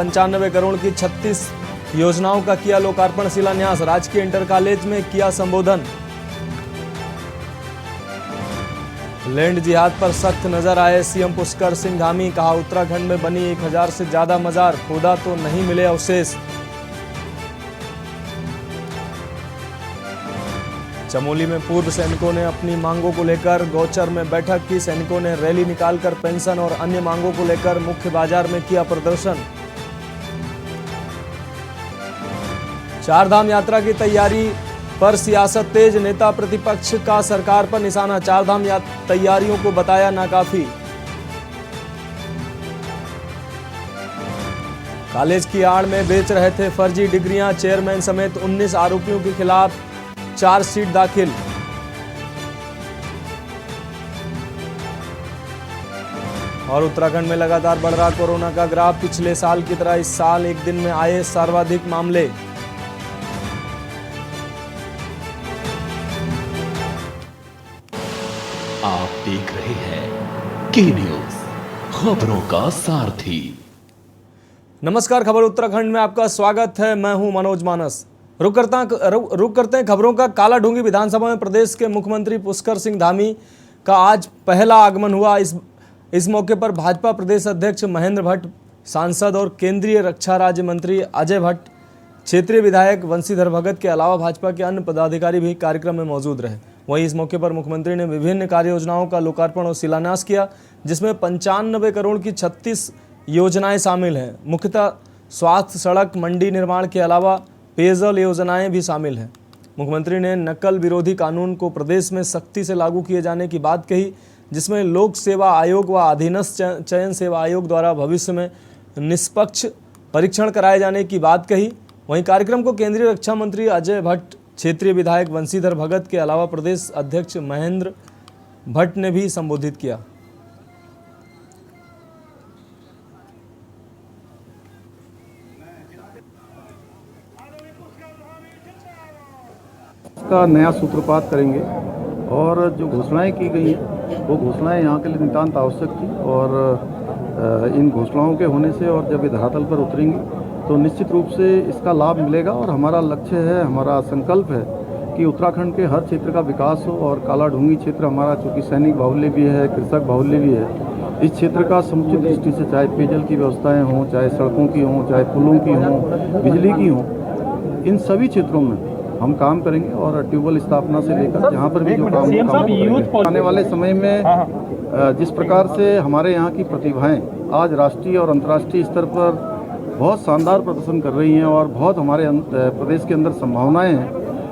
95 करोड़ की 36 योजनाओं का किया लोकार्पण शिलान्यास। राजकीय इंटर कॉलेज में किया संबोधन। लैंड जिहाद पर सख्त नजर आए सीएम पुष्कर सिंह धामी। कहा, उत्तराखंड में बनी 1000 से ज्यादा मजार, खोदा तो नहीं मिले अवशेष। चमोली में पूर्व सैनिकों ने अपनी मांगों को लेकर गौचर में बैठक की। सैनिकों ने रैली निकालकर पेंशन और अन्य मांगों को लेकर मुख्य बाजार में किया प्रदर्शन। चारधाम यात्रा की तैयारी पर सियासत तेज। नेता प्रतिपक्ष का सरकार पर निशाना। चारधाम तैयारियों को बताया नाकाफी। कॉलेज की आड़ में बेच रहे थे फर्जी डिग्रियां। चेयरमैन समेत 19 आरोपियों के खिलाफ चार्जशीट दाखिल। और उत्तराखंड में लगातार बढ़ रहा कोरोना का ग्राफ। पिछले साल की तरह इस साल एक दिन में आए सर्वाधिक मामले। आप देख रहे हैं के न्यूज, खबरों का सारथी। नमस्कार, खबर उत्तराखंड में आपका स्वागत है। मैं हूं मनोज मानस। रुक करते हैं खबरों का। कालाढूंगी विधानसभा में प्रदेश के मुख्यमंत्री पुष्कर सिंह धामी का आज पहला आगमन हुआ। इस मौके पर भाजपा प्रदेश अध्यक्ष महेंद्र भट्ट, सांसद और केंद्रीय रक्षा राज्य मंत्री अजय भट्ट, क्षेत्रीय विधायक वंशीधर भगत के अलावा भाजपा के अन्य पदाधिकारी भी कार्यक्रम में मौजूद रहे। वहीं इस मौके पर मुख्यमंत्री ने विभिन्न कार्य योजनाओं का लोकार्पण और शिलान्यास किया, जिसमें 95 करोड़ की 36 योजनाएं शामिल हैं। मुख्यतः स्वास्थ्य, सड़क, मंडी निर्माण के अलावा पेयजल योजनाएं भी शामिल हैं। मुख्यमंत्री ने नकल विरोधी कानून को प्रदेश में सख्ती से लागू किए जाने की बात कही, जिसमें लोक सेवा आयोग व अधीनस्थ चयन सेवा आयोग द्वारा भविष्य में निष्पक्ष परीक्षण कराए जाने की बात कही। वहीं कार्यक्रम को केंद्रीय रक्षा मंत्री अजय भट्ट, क्षेत्रीय विधायक वंशीधर भगत के अलावा प्रदेश अध्यक्ष महेंद्र भट्ट ने भी संबोधित किया। का नया सूत्रपात करेंगे और जो घोषणाएं की गई हैं वो घोषणाएं यहाँ के लिए नितांत आवश्यक थी और इन घोषणाओं के होने से और जब ये धरातल पर उतरेंगी तो निश्चित रूप से इसका लाभ मिलेगा। और हमारा लक्ष्य है, हमारा संकल्प है कि उत्तराखंड के हर क्षेत्र का विकास हो। और कालाढूंगी क्षेत्र हमारा चूँकि सैनिक बाहुल्य भी है, कृषक बाहुल्य भी है, इस क्षेत्र का समुचित दृष्टि से चाहे पेयजल की व्यवस्थाएँ हों, चाहे सड़कों की हों, चाहे पुलों की हों, बिजली की हों, इन सभी क्षेत्रों में हम काम करेंगे। और ट्यूबवेल स्थापना से लेकर जहाँ पर भी जो काम आने वाले समय में जिस प्रकार से हमारे यहाँ की प्रतिभाएं आज राष्ट्रीय और अंतर्राष्ट्रीय स्तर पर बहुत शानदार प्रदर्शन कर रही हैं और बहुत हमारे प्रदेश के अंदर संभावनाएं हैं,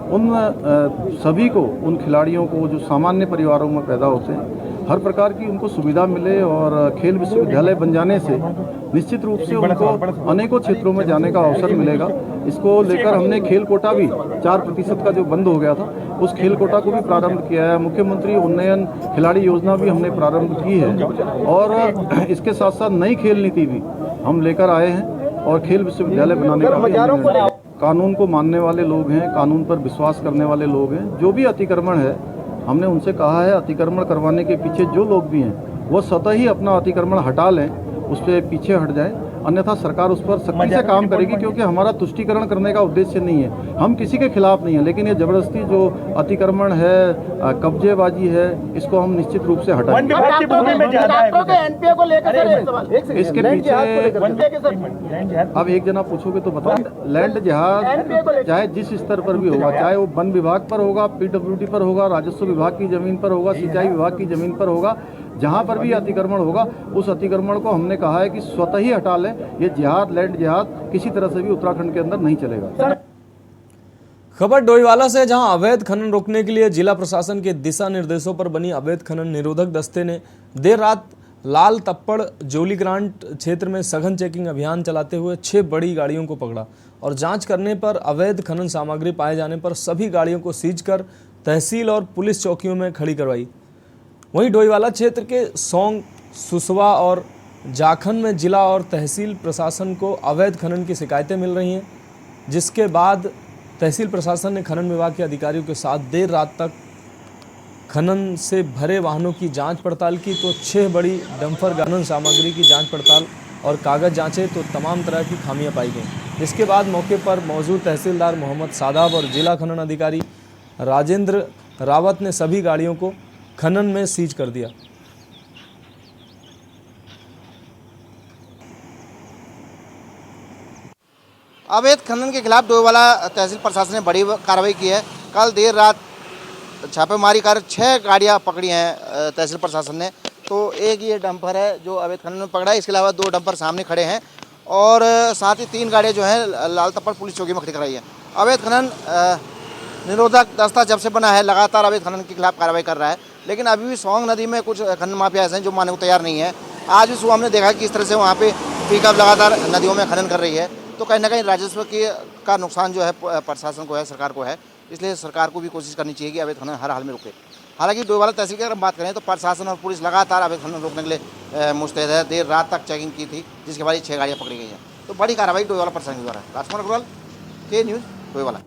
उन सभी को, उन खिलाड़ियों को जो सामान्य परिवारों में पैदा होते हैं, हर प्रकार की उनको सुविधा मिले। और खेल विश्वविद्यालय बन जाने से निश्चित रूप से उनको अनेकों क्षेत्रों में जाने का अवसर मिलेगा। इसको लेकर हमने खेल कोटा भी 4% का जो बंद हो गया था, उस खेल कोटा को भी प्रारंभ किया है। मुख्यमंत्री उन्नयन खिलाड़ी योजना भी हमने प्रारंभ की है और इसके साथ साथ नई खेल नीति भी हम लेकर आए हैं और खेल विश्वविद्यालय बनाने का कानून को मानने वाले लोग हैं, कानून पर विश्वास करने वाले लोग हैं। जो भी अतिक्रमण है, हमने उनसे कहा है अतिक्रमण करवाने के पीछे जो लोग भी हैं वो स्वतः ही अपना अतिक्रमण हटा लें, उस पर पीछे हट जाएं, अन्यथा सरकार उस पर सख्ती से काम करेगी। क्योंकि हमारा तुष्टीकरण करने का उद्देश्य नहीं है, हम किसी के खिलाफ नहीं है, लेकिन ये जबरदस्ती जो अतिक्रमण है, कब्जेबाजी है, इसको हम निश्चित रूप से हटाएंगे। इसके पीछे अब एक जना पूछोगे तो बताओ। लैंड जिहाद चाहे जिस स्तर पर भी होगा, चाहे वो वन विभाग पर होगा, PWD पर होगा, राजस्व विभाग की जमीन पर होगा, सिंचाई विभाग की जमीन पर होगा, जहाँ पर भी अतिक्रमण होगा उस अतिक्रमण को हमने कहा है कि स्वतः ही हटा लें। ये जिहाद, लैंड जिहाद किसी तरह से भी उत्तराखंड के अंदर नहीं चलेगा। खबर डोईवाला से, जहां अवैध खनन रोकने के लिए जिला प्रशासन के दिशा निर्देशों पर बनी अवैध खनन निरोधक दस्ते ने देर रात लाल तप्पड़ जोली ग्रांट क्षेत्र में सघन चेकिंग अभियान चलाते हुए 6 बड़ी गाड़ियों को पकड़ा और जांच करने पर अवैध खनन सामग्री पाए जाने पर सभी गाड़ियों को सीज कर तहसील और पुलिस चौकियों में खड़ी करवाई। वहीं डोईवाला क्षेत्र के सौंग, सुसवा और जाखन में जिला और तहसील प्रशासन को अवैध खनन की शिकायतें मिल रही हैं, जिसके बाद तहसील प्रशासन ने खनन विभाग के अधिकारियों के साथ देर रात तक खनन से भरे वाहनों की जांच पड़ताल की तो 6 बड़ी डंपर खनन सामग्री की जांच पड़ताल और कागज जांचे तो तमाम तरह की खामियां पाई गईं। इसके बाद मौके पर मौजूद तहसीलदार मोहम्मद सादाब और जिला खनन अधिकारी राजेंद्र रावत ने सभी गाड़ियों को खनन में सीज कर दिया। अवैध खनन के खिलाफ डोईवाला तहसील प्रशासन ने बड़ी कार्रवाई की है। कल देर रात छापेमारी कर 6 गाड़ियां पकड़ी हैं तहसील प्रशासन ने। तो एक ये डंपर है जो अवैध खनन में पकड़ा है, इसके अलावा 2 डंपर सामने खड़े हैं और साथ ही 3 गाड़ियां जो हैं लाल तप्पड़ पुलिस चौकी में खड़ी कराई है। अवैध खनन निरोधक दस्ता जब से बना है लगातार अवैध खनन के खिलाफ कार्रवाई कर रहा है, लेकिन अभी भी सोंग नदी में कुछ खनन माफिया ऐसे हैं जो मानने को तैयार नहीं है। आज भी सुबह हमने देखा कि किस तरह से वहाँ पे पिकअप लगातार नदियों में खनन कर रही है। तो कहीं ना कहीं राजस्व का नुकसान जो है प्रशासन को है, सरकार को है। इसलिए सरकार को भी कोशिश करनी चाहिए कि अवैध खनन हर हाल में रुके। हालांकि डोईवाला तहसील की अगर बात करें तो प्रशासन और पुलिस लगातार अवैध खनन रोकने के लिए मुस्तैद है। देर रात तक चेकिंग की थी, जिसके बाद 6 गाड़ियाँ पकड़ी गई हैं। तो बड़ी कार्रवाई डोईवाला प्रशासन द्वारा। राजकुमार अग्रवाल, के न्यूज़, डोईवाला।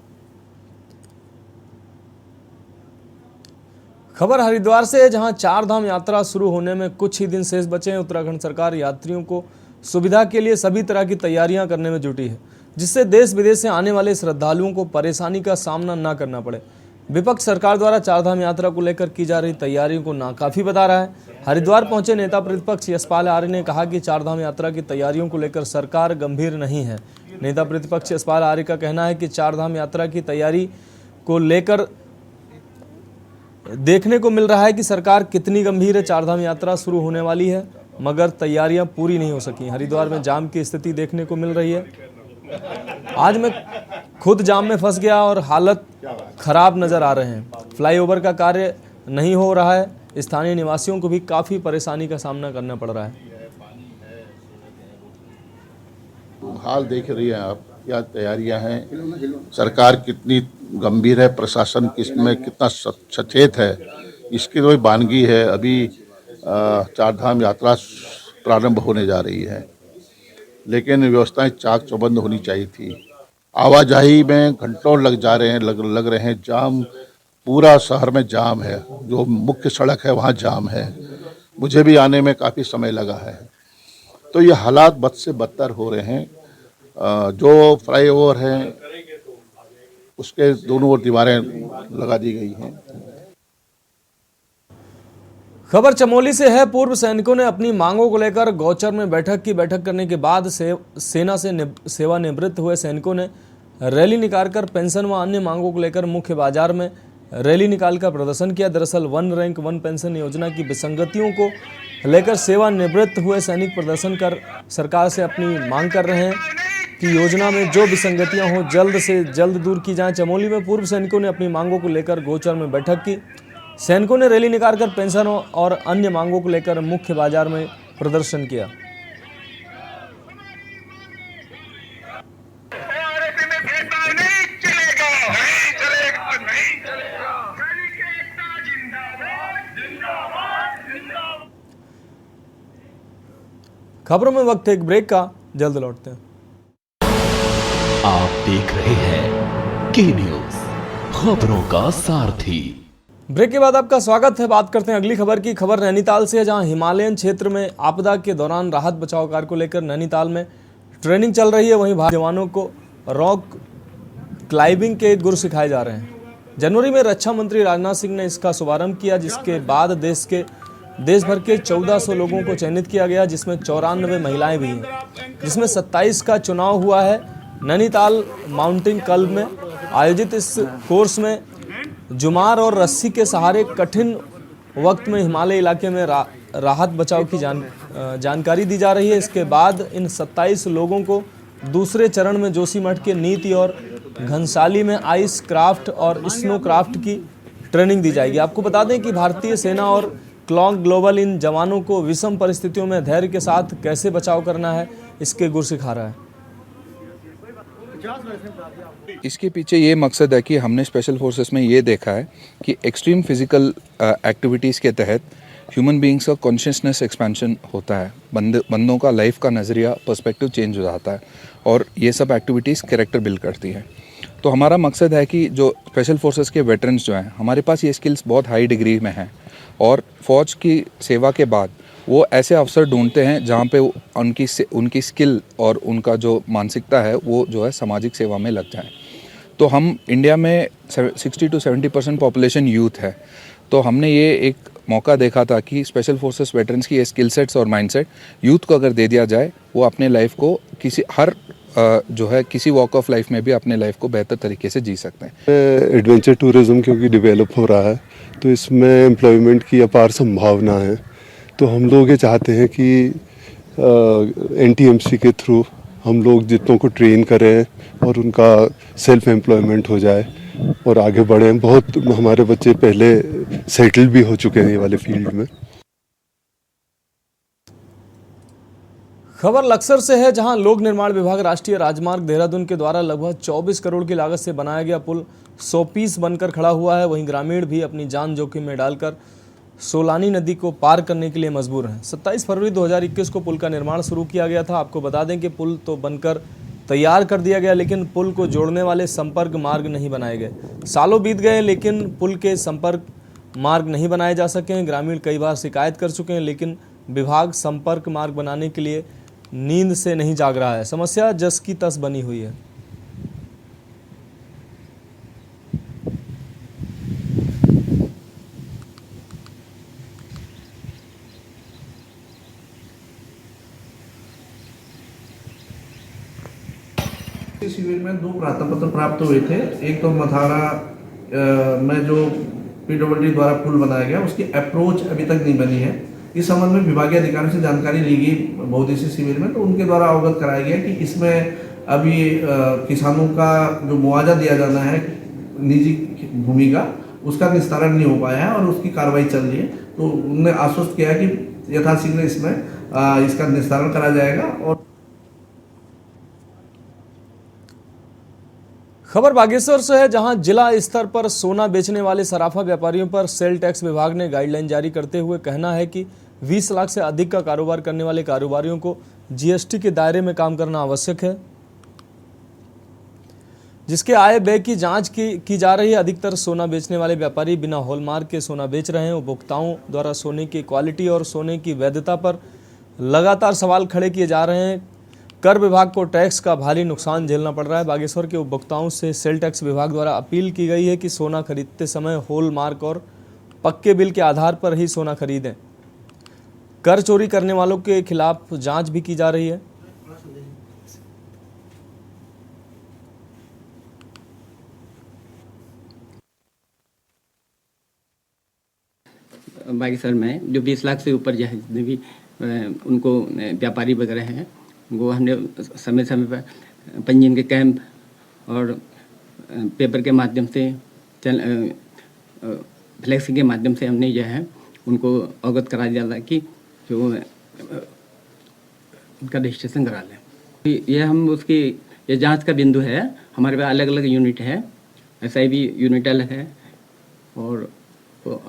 खबर हरिद्वार से है, जहां 4 धाम यात्रा शुरू होने में कुछ ही दिन शेष बचे हैं। उत्तराखंड सरकार यात्रियों को सुविधा के लिए सभी तरह की तैयारियां करने में जुटी है, जिससे देश विदेश से आने वाले श्रद्धालुओं को परेशानी का सामना न करना पड़े। विपक्ष सरकार द्वारा 4 धाम यात्रा को लेकर की जा रही तैयारियों को नाकाफी बता रहा है। हरिद्वार पहुंचे नेता प्रतिपक्ष यशपाल आर्य ने कहा कि 4 धाम यात्रा की तैयारियों को लेकर सरकार गंभीर नहीं है। नेता प्रतिपक्ष यशपाल आर्य का कहना है कि 4 धाम यात्रा की तैयारी को लेकर देखने को मिल रहा है कि सरकार कितनी गंभीर है। 4 धाम यात्रा शुरू होने वाली है मगर तैयारियां पूरी नहीं हो सकी। हरिद्वार में जाम की स्थिति देखने को मिल रही है। आज मैं खुद जाम में फंस गया और हालत खराब नजर आ रहे हैं। फ्लाईओवर का कार्य नहीं हो रहा है। स्थानीय निवासियों को भी काफी परेशानी का सामना करना पड़ रहा है। हाल देख रही हैं आप, क्या तैयारियां हैं, सरकार कितनी गंभीर है, प्रशासन किसमें कितना सचेत है, इसकी कोई वानगी है। अभी 4 धाम यात्रा प्रारंभ होने जा रही है, लेकिन व्यवस्थाएं चाक चौबंद होनी चाहिए थी। आवाजाही में घंटों लग रहे हैं। जाम, पूरा शहर में जाम है। जो मुख्य सड़क है वहाँ जाम है। मुझे भी आने में काफ़ी समय लगा है। तो ये हालात बद से बदतर हो रहे हैं। जो फ्लाईओवर हैं उसके दोनों ओर दीवारें लगा दी गई हैं। खबर चमोली से है। पूर्व सैनिकों ने अपनी मांगों को लेकर गौचर में बैठक करने के बाद सेना से सेवानिवृत्त हुए सैनिकों ने रैली निकालकर पेंशन व अन्य मांगों को लेकर मुख्य बाजार में रैली निकालकर प्रदर्शन किया। दरअसल 1 रैंक 1 पेंशन योजना की विसंगतियों को लेकर सेवानिवृत्त हुए सैनिक प्रदर्शन कर सरकार से अपनी मांग कर रहे हैं कि योजना में जो विसंगतियां हों जल्द से जल्द दूर की जाएं। चमोली में पूर्व सैनिकों ने अपनी मांगों को लेकर गोचर में बैठक की। सैनिकों ने रैली निकालकर पेंशन और अन्य मांगों को लेकर मुख्य बाजार में प्रदर्शन किया। खबरों में वक्त है एक ब्रेक का, जल्द लौटते हैं। आप देख रहे हैं के न्यूज, खबरों का सारथी। ब्रेक के बाद आपका स्वागत है। बात करते हैं अगली खबर की। खबर नैनीताल से है, जहां हिमालयन क्षेत्र में आपदा के दौरान राहत बचाव कार्य को लेकर नैनीताल में ट्रेनिंग चल रही है। वहीं भारतीय जवानों को रॉक क्लाइंबिंग के गुर सिखाए जा रहे हैं। जनवरी में रक्षा मंत्री राजनाथ सिंह ने इसका शुभारंभ किया, जिसके बाद देश भर के 1400 लोगों को चयनित किया गया, जिसमें 94 महिलाएं भी हैं, जिसमें 27 का चुनाव हुआ है। नैनीताल माउंटेन क्लब में आयोजित इस कोर्स में जुमार और रस्सी के सहारे कठिन वक्त में हिमालय इलाके में राहत बचाव की जानकारी दी जा रही है। इसके बाद इन 27 लोगों को दूसरे चरण में जोशीमठ के नीति और घनसाली में आइस क्राफ्ट और स्नो क्राफ्ट की ट्रेनिंग दी जाएगी। आपको बता दें कि भारतीय सेना और क्लॉन्ग ग्लोबल इन जवानों को विषम परिस्थितियों में धैर्य के साथ कैसे बचाव करना है इसके गुर सिखा रहा है। इसके पीछे ये मकसद है कि हमने स्पेशल फोर्सेस में ये देखा है कि एक्सट्रीम फिजिकल एक्टिविटीज़ के तहत ह्यूमन बीइंग्स का कॉन्शियसनेस एक्सपेंशन होता है। बंदों का लाइफ का नज़रिया, पर्सपेक्टिव चेंज हो जाता है और ये सब एक्टिविटीज़ कैरेक्टर बिल्ड करती है। तो हमारा मकसद है कि जो स्पेशल फोर्सेस के वेटरन्स जो हैं, हमारे पास ये स्किल्स बहुत हाई डिग्री में हैं और फ़ौज की सेवा के बाद वो ऐसे अवसर ढूंढते हैं जहाँ पे उनकी स्किल और उनका जो मानसिकता है वो जो है सामाजिक सेवा में लग जाए। तो हम इंडिया में 60 to 70% पॉपुलेशन यूथ है, तो हमने ये एक मौका देखा था कि स्पेशल फोर्सेस वेटरन्स की ये स्किल सेट्स और माइंडसेट यूथ को अगर दे दिया जाए, वो अपने लाइफ को जो है किसी वॉक ऑफ लाइफ में भी अपने लाइफ को बेहतर तरीके से जी सकते हैं। एडवेंचर टूरिज़्म क्योंकि डेवलप हो रहा है, तो इसमें एम्प्लॉयमेंट की अपार संभावना है। तो हम लोग ये चाहते हैं कि NTMC के थ्रू हम लोग जितनों को ट्रेन करें और उनका सेल्फ एम्प्लॉयमेंट हो जाए और आगे बढ़ें। बहुत हमारे बच्चे पहले सेटल भी हो चुके हैं ये वाले फील्ड में। खबर लक्सर से है, जहां लोक निर्माण विभाग राष्ट्रीय राजमार्ग देहरादून के द्वारा लगभग 24 करोड़ की लागत से बनाया गया पुल 100 पीस बनकर खड़ा हुआ है। वहीं ग्रामीण भी अपनी जान जोखिम में डालकर सोलानी नदी को पार करने के लिए मजबूर हैं। 27 फरवरी 2021 को पुल का निर्माण शुरू किया गया था। आपको बता दें कि पुल तो बनकर तैयार कर दिया गया, लेकिन पुल को जोड़ने वाले संपर्क मार्ग नहीं बनाए गए। सालों बीत गए लेकिन पुल के संपर्क मार्ग नहीं बनाए जा सके हैं। ग्रामीण कई बार शिकायत कर चुके हैं, लेकिन विभाग संपर्क मार्ग बनाने के लिए नींद से नहीं जाग रहा है। समस्या जस की तस बनी हुई है। शिविर में 2 प्रार्थना पत्र प्राप्त हुए थे। एक तो मथारा में जो PWD द्वारा पुल बनाया गया उसकी अप्रोच अभी तक नहीं बनी है। इस संबंध में विभागीय अधिकारियों से जानकारी ली गई बहुउद्देशीय शिविर में, तो उनके द्वारा अवगत कराया गया कि इसमें अभी किसानों का जो मुआवजा दिया जाना है निजी भूमि का, उसका निस्तारण नहीं हो पाया है और उसकी कार्रवाई चल रही है। तो उन्होंने आश्वस्त किया कि यथाशीघ्र इसमें इसका निस्तारण करा जाएगा। और खबर बागेश्वर से है, जहां जिला स्तर पर सोना बेचने वाले सराफा व्यापारियों पर सेल टैक्स विभाग ने गाइडलाइन जारी करते हुए कहना है कि 20 लाख से अधिक का कारोबार करने वाले कारोबारियों को GST के दायरे में काम करना आवश्यक है, जिसके आय व्यय की जांच की जा रही है। अधिकतर सोना बेचने वाले व्यापारी बिना हॉलमार्क के सोना बेच रहे हैं। उपभोक्ताओं द्वारा सोने की क्वालिटी और सोने की वैधता पर लगातार सवाल खड़े किए जा रहे हैं। कर विभाग को टैक्स का भारी नुकसान झेलना पड़ रहा है। बागेश्वर के उपभोक्ताओं से सेल टैक्स विभाग द्वारा अपील की गई है कि सोना खरीदते समय हॉलमार्क और पक्के बिल के आधार पर ही सोना खरीदें। कर चोरी करने वालों के खिलाफ जांच भी की जा रही है। बागेश्वर में जो 20 लाख से ऊपर जो है जितने भी उनको व्यापारी वगैरह हैं, वो हमने समय समय पर पंजीयन के कैंप और पेपर के माध्यम से फ्लैक्सिंग के माध्यम से हमने जो है उनको अवगत करा दिया कि जो उनका रजिस्ट्रेशन करा लें। ये हम उसकी ये जांच का बिंदु है। हमारे पास अलग अलग यूनिट है, SIB यूनिट अलग है और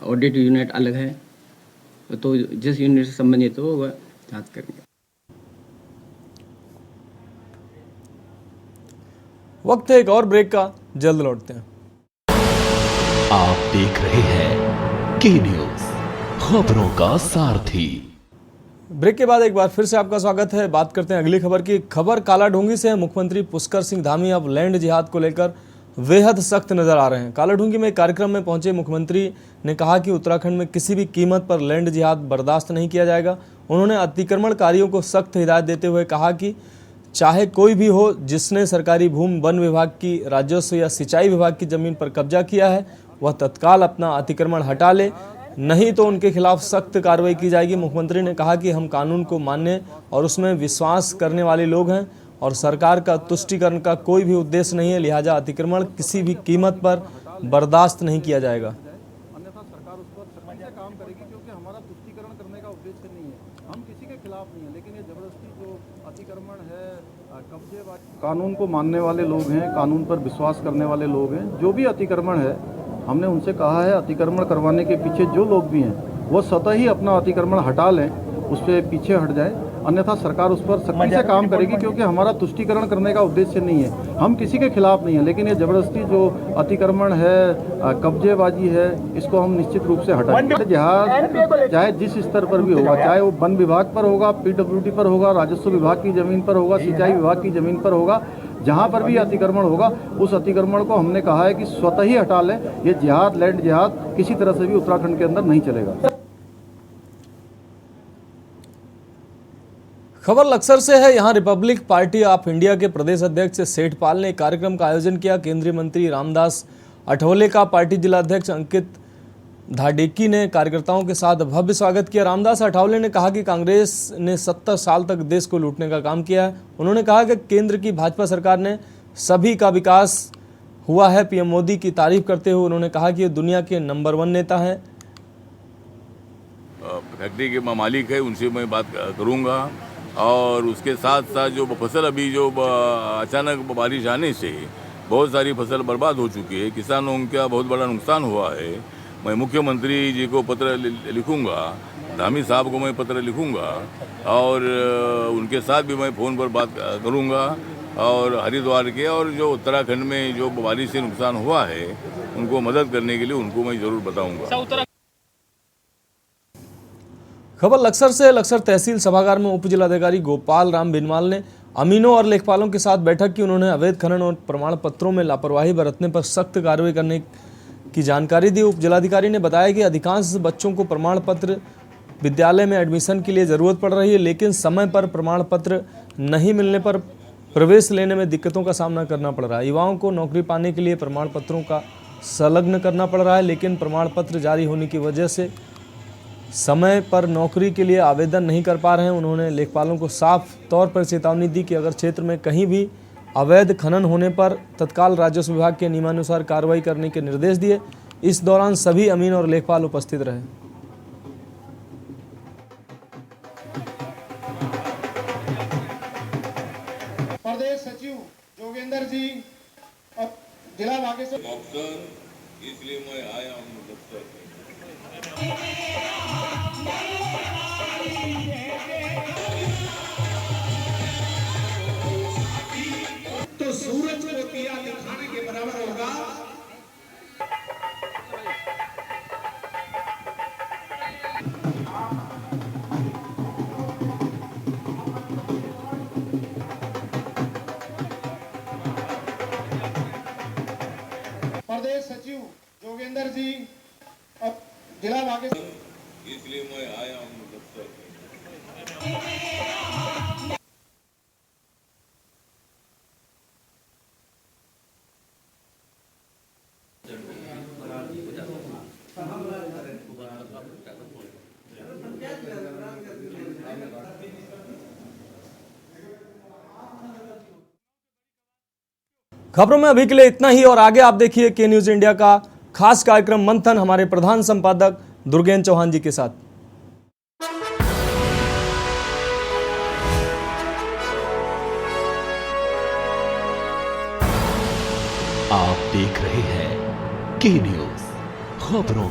ऑडिट यूनिट अलग है। तो जिस यूनिट से संबंधित हो वह जांच करेंगे। वक्त है एक और ब्रेक का, जल्द लौटते हैं। आप देख रहे हैं के न्यूज, खबरों का सारथी। ब्रेक के बाद एक बार फिर से आपका स्वागत है। बात करते हैं अगली खबर की। खबर कालाढूंगी से है। मुख्यमंत्री पुष्कर सिंह धामी अब लैंड जिहाद को लेकर बेहद सख्त नजर आ रहे हैं। कालाढूंगी में एक कार्यक्रम में पहुंचे मुख्यमंत्री ने कहा कि उत्तराखंड में किसी भी कीमत पर लैंड जिहाद बर्दाश्त नहीं किया जाएगा। उन्होंने अतिक्रमणकारियों को सख्त हिदायत देते हुए कहा कि चाहे कोई भी हो जिसने सरकारी भूमि, वन विभाग की, राजस्व या सिंचाई विभाग की जमीन पर कब्जा किया है, वह तत्काल अपना अतिक्रमण हटा ले, नहीं तो उनके खिलाफ सख्त कार्रवाई की जाएगी। मुख्यमंत्री ने कहा कि हम कानून को मानने और उसमें विश्वास करने वाले लोग हैं और सरकार का तुष्टीकरण का कोई भी उद्देश्य नहीं है, लिहाजा अतिक्रमण किसी भी कीमत पर बर्दाश्त नहीं किया जाएगा। अन्यथा सरकार उस पर सख्ती से काम करेगी, क्योंकि हमारा तुष्टीकरण करने का उद्देश्य नहीं है। हम किसी के खिलाफ नहीं है, लेकिन ये जबरदस्ती जो अतिक्रमण है, कब्जे, कानून को मानने वाले लोग हैं, कानून पर विश्वास करने वाले लोग हैं। जो भी अतिक्रमण है, हमने उनसे कहा है अतिक्रमण करवाने के पीछे जो लोग भी हैं वो स्वतः ही अपना अतिक्रमण हटा लें, उस पर पीछे हट जाए अन्यथा सरकार उस पर सख्ती से काम करेगी, क्योंकि हमारा तुष्टीकरण करने का उद्देश्य नहीं है, हम किसी के खिलाफ नहीं है, लेकिन ये जबरदस्ती जो अतिक्रमण है, कब्जेबाजी है, इसको हम निश्चित रूप से हटाएंगे। जहाज चाहे जिस स्तर पर भी होगा, चाहे वो वन विभाग पर होगा, PWD पर होगा, राजस्व विभाग की जमीन पर होगा, सिंचाई विभाग की जमीन पर होगा, जहां पर भी अतिक्रमण होगा उस अतिक्रमण को हमने कहा है कि स्वतः ही हटा लें। ये जिहाद, लैंड जिहाद किसी तरह से भी उत्तराखंड के अंदर नहीं चलेगा। खबर लक्सर से है। यहाँ रिपब्लिक पार्टी ऑफ इंडिया के प्रदेश अध्यक्ष सेठपाल ने एक कार्यक्रम का आयोजन किया। केंद्रीय मंत्री रामदास अठवले का पार्टी जिलाध्यक्ष अंकित धाडेकी ने कार्यकर्ताओं के साथ भव्य स्वागत किया। रामदास अठावले ने कहा कि कांग्रेस ने 70 साल तक देश को लूटने का काम किया है। उन्होंने कहा कि केंद्र की भाजपा सरकार ने सभी का विकास हुआ है। पीएम मोदी की तारीफ करते हुए उन्होंने कहा कि ये दुनिया के नंबर 1 नेता हैं। फैक्ट्री के मालिक है, उनसे मैं बात करूंगा, और उसके साथ साथ जो फसल अभी जो अचानक बारिश आने से बहुत सारी फसल बर्बाद हो चुकी है, किसानों का बहुत बड़ा नुकसान हुआ है। मैं मुख्यमंत्री जी को पत्र लिखूंगा, धामी साहब को मैं पत्र लिखूंगा, और उनके साथ भी मैं फ़ोन पर बात करूंगा, और हरिद्वार के और जो उत्तराखंड में जो बारिश से नुकसान हुआ है उनको मदद करने के लिए उनको मैं ज़रूर बताऊंगा। खबर लक्सर से। लक्सर तहसील सभागार में उप जिलाधिकारी गोपाल राम बिनवाल ने अमीनों और लेखपालों के साथ बैठक की। उन्होंने अवैध खनन और प्रमाण पत्रों में लापरवाही बरतने पर सख्त कार्रवाई करने की जानकारी दी। उप जिलाधिकारी ने बताया कि अधिकांश बच्चों को प्रमाण पत्र विद्यालय में एडमिशन के लिए ज़रूरत पड़ रही है, लेकिन समय पर प्रमाण पत्र नहीं मिलने पर प्रवेश लेने में दिक्कतों का सामना करना पड़ रहा है। युवाओं को नौकरी पाने के लिए प्रमाण पत्रों का संलग्न करना पड़ रहा है, लेकिन प्रमाण पत्र जारी होने की वजह से समय पर नौकरी के लिए आवेदन नहीं कर पा रहे हैं। उन्होंने लेखपालों को साफ तौर पर चेतावनी दी कि अगर क्षेत्र में कहीं भी अवैध खनन होने पर तत्काल राजस्व विभाग के नियमानुसार कार्रवाई करने के निर्देश दिए। इस दौरान सभी अमीन और लेखपाल उपस्थित रहे। प्रदेश सचिव जोगेंद्र जी और जिला बागेश्वर, इसलिए मैं आया हूँ। तो सूरज को दिया दिखाने के बराबर होगा। प्रदेश सचिव जोगेंद्र जी और जिला बागेश्वर, इसलिए मैं आया हूँ। खबरों में अभी के लिए इतना ही, और आगे आप देखिए के न्यूज इंडिया का खास कार्यक्रम मंथन हमारे प्रधान संपादक दुर्गेन चौहान जी के साथ। आप देख रहे हैं के न्यूज खबरों